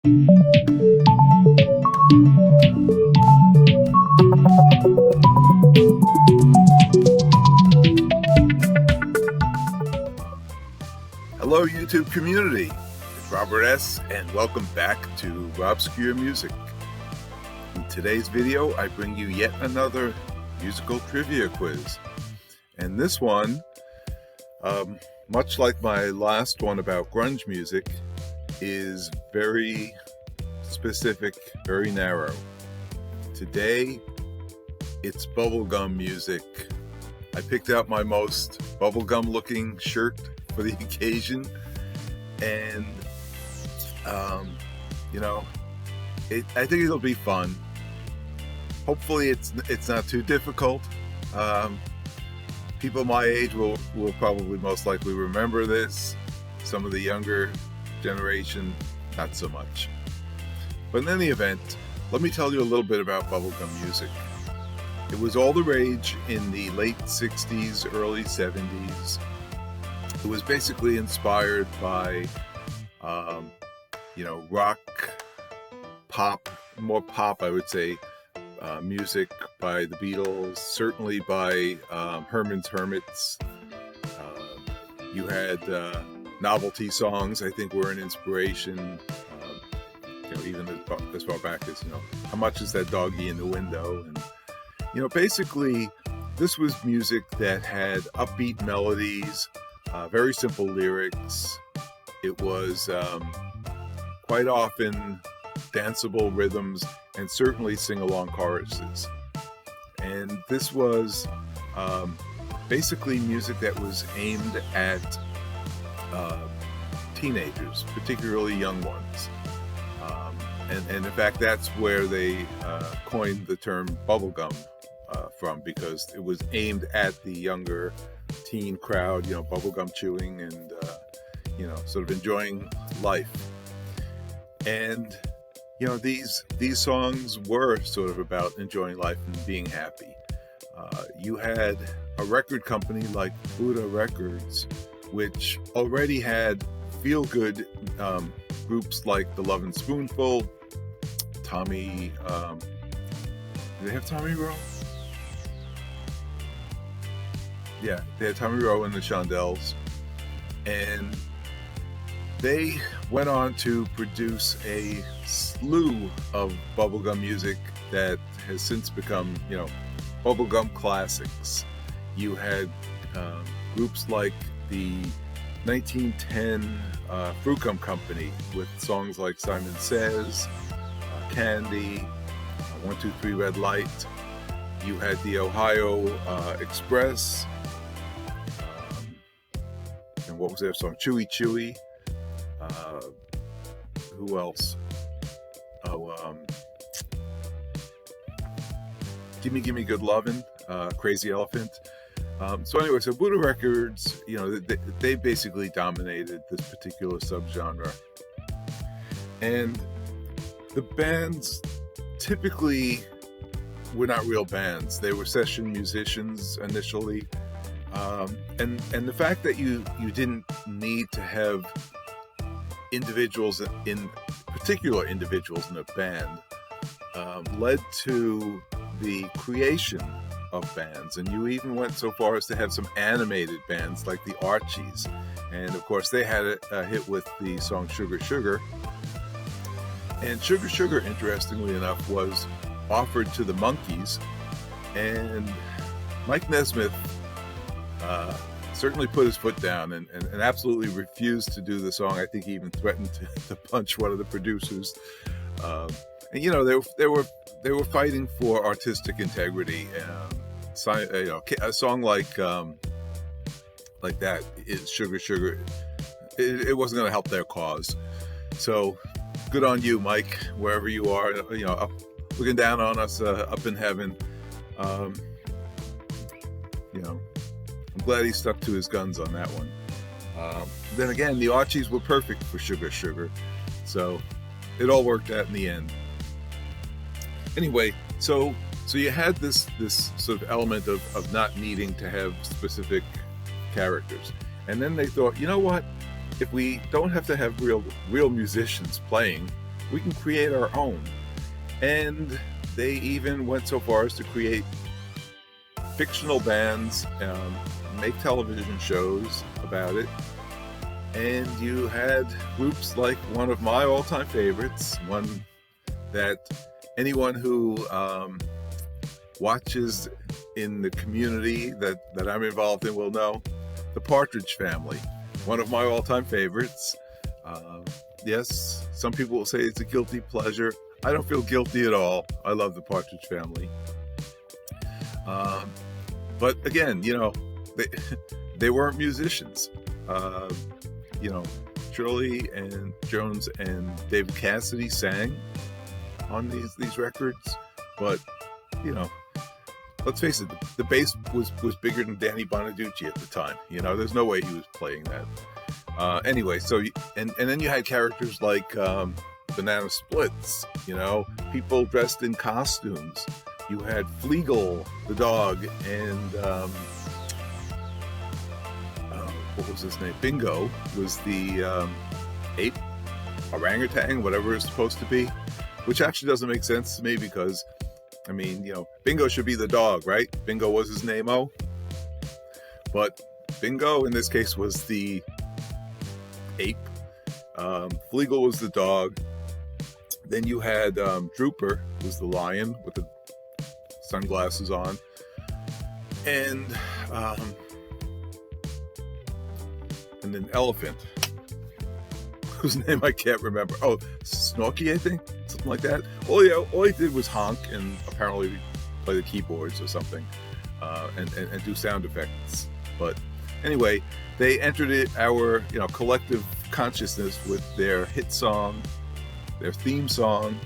Hello YouTube community, it's Robert S. and welcome back to Robscure Music. In today's video I bring you yet another musical trivia quiz. And this one, much like my last one about grunge music, is very specific, very narrow. Today it's bubblegum music. I picked out my most bubblegum looking shirt for the occasion, and I think it'll be fun. Hopefully it's not too difficult. People my age will probably most likely remember this. Some of the younger generation, not so much. But in any event, let me tell you a little bit about bubblegum music. It was all the rage in the late 60s, early 70s. It was basically inspired by, rock, pop, more pop, I would say, music by the Beatles, certainly by Herman's Hermits. You had novelty songs, I think, were an inspiration. Even as far back as, How Much Is That Doggy in the Window? And, basically, this was music that had upbeat melodies, very simple lyrics. It was quite often danceable rhythms and certainly sing-along choruses. And this was basically music that was aimed at teenagers, particularly young ones. And in fact, that's where they coined the term bubblegum from, because it was aimed at the younger teen crowd, bubblegum chewing and, sort of enjoying life. And, these songs were sort of about enjoying life and being happy. You had a record company like Buddha Records, which already had feel-good groups like the Lovin' Spoonful, Tommy, did they have Tommy Rowe? Yeah, they had Tommy Rowe and the Shondells, and they went on to produce a slew of bubblegum music that has since become, bubblegum classics. You had groups like the 1910 Fruit Gum Company with songs like Simon Says, Candy, 1, 2, 3 Red Light. You had the Ohio Express, and what was their song? Chewy Chewy. Who else? Gimme Gimme Good Lovin', Crazy Elephant. So Buddha Records, they basically dominated this particular subgenre. And the bands typically were not real bands. They were session musicians initially. And the fact that you didn't need to have individuals in a band led to the creation of bands. And you even went so far as to have some animated bands like the Archies. And of course they had a hit with the song Sugar Sugar. And Sugar Sugar, interestingly enough, was offered to the Monkees, and Mike Nesmith certainly put his foot down and absolutely refused to do the song. I think he even threatened to punch one of the producers. They were fighting for artistic integrity. A song like that is Sugar Sugar. It wasn't going to help their cause. So good on you, Mike, wherever you are. Up, looking down on us up in heaven. I'm glad he stuck to his guns on that one. Then again, the Archies were perfect for Sugar Sugar, so it all worked out in the end. Anyway, so you had this sort of element of not needing to have specific characters, and then they thought, you know what? If we don't have to have real musicians playing, we can create our own. And they even went so far as to create fictional bands, make television shows about it. And you had groups like one of my all-time favorites, one that anyone who watches in the community that I'm involved in will know, the Partridge Family, one of my all-time favorites. Yes, some people will say it's a guilty pleasure. I don't feel guilty at all. I love the Partridge Family. But again, they weren't musicians. Shirley and Jones and David Cassidy sang on these records, but let's face it, the bass was bigger than Danny Bonaducci at the time. There's no way he was playing that. Anyway, so and then you had characters like Banana Splits, people dressed in costumes. You had Fleagle the dog, and what was his name? Bingo was the ape, orangutan, whatever it's supposed to be, which actually doesn't make sense to me because, Bingo should be the dog, right? Bingo was his name-o. But Bingo, in this case, was the ape. Fleagle was the dog. Then you had Drooper, was the lion with the sunglasses on. And then Elephant, whose name I can't remember. Oh, Snorky, I think, something like that. All he did was honk and apparently play the keyboards or something, and do sound effects. But anyway, they entered our collective consciousness with their hit song, their theme song,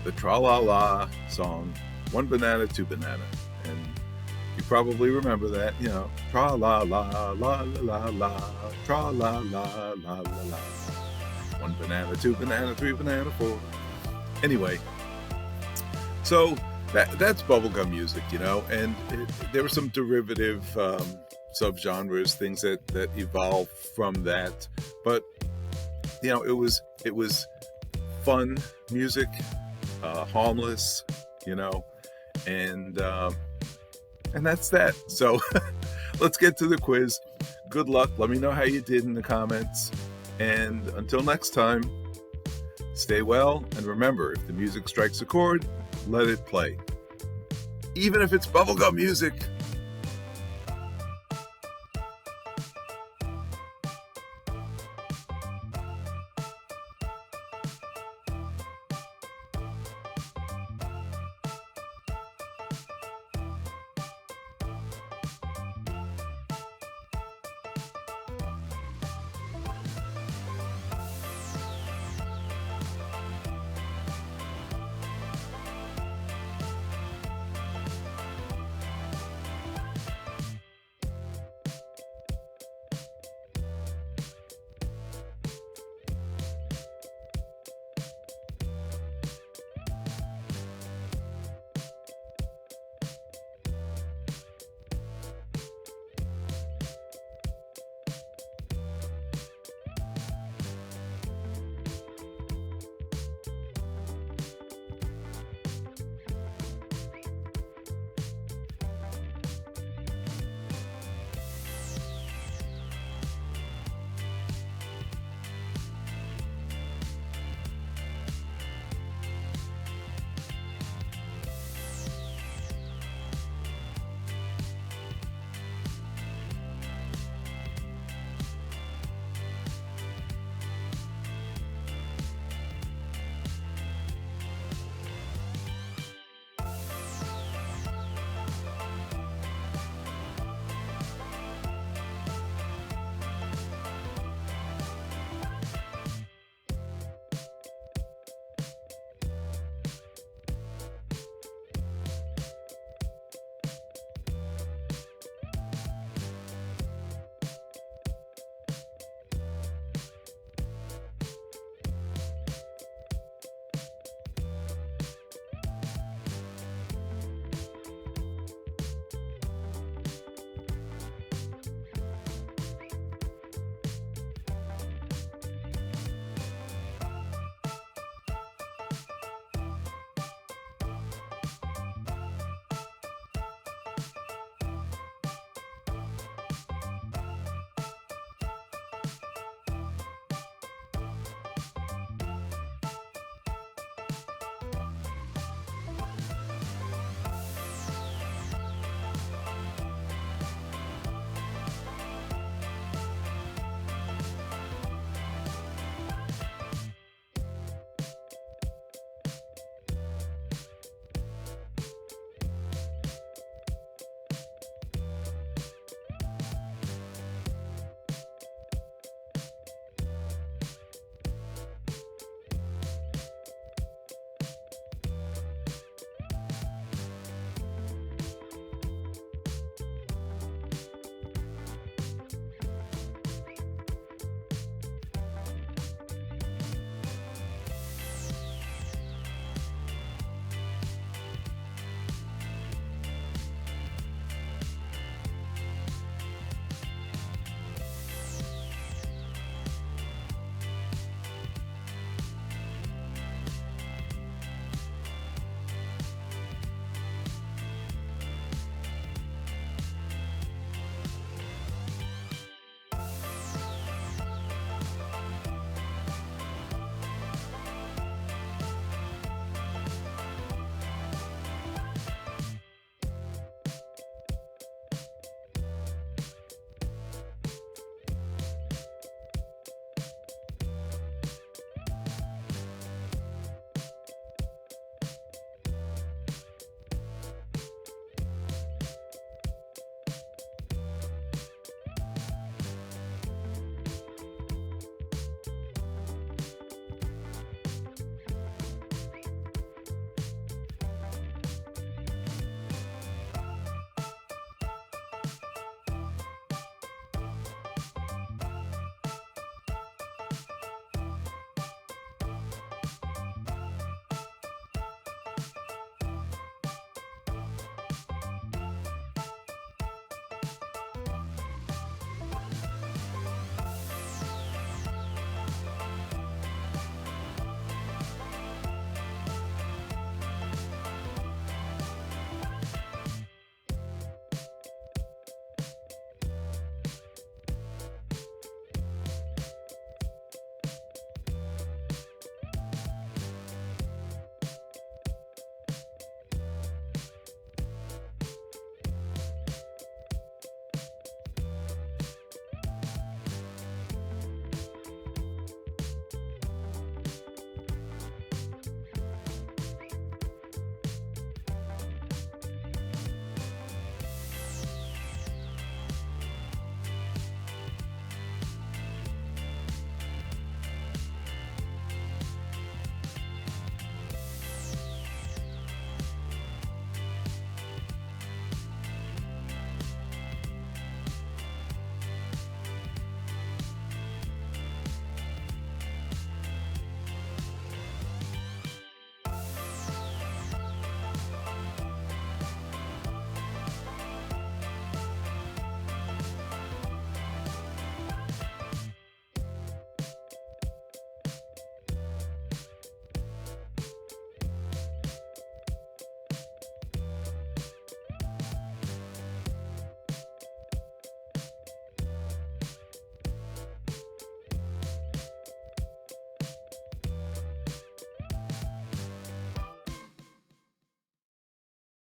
the Tra-La-La song, One Banana, Two Banana, and you probably remember that, Tra-la-la-la-la-la-la, Tra-la-la-la-la-la. One banana, two banana, three banana, four. Anyway, so that's bubblegum music, and there were some derivative subgenres, things that evolved from that. But, it was fun music, harmless, and that's that. So let's get to the quiz. Good luck. Let me know how you did in the comments. And until next time, stay well. And remember, if the music strikes a chord, let it play. Even if it's bubblegum music.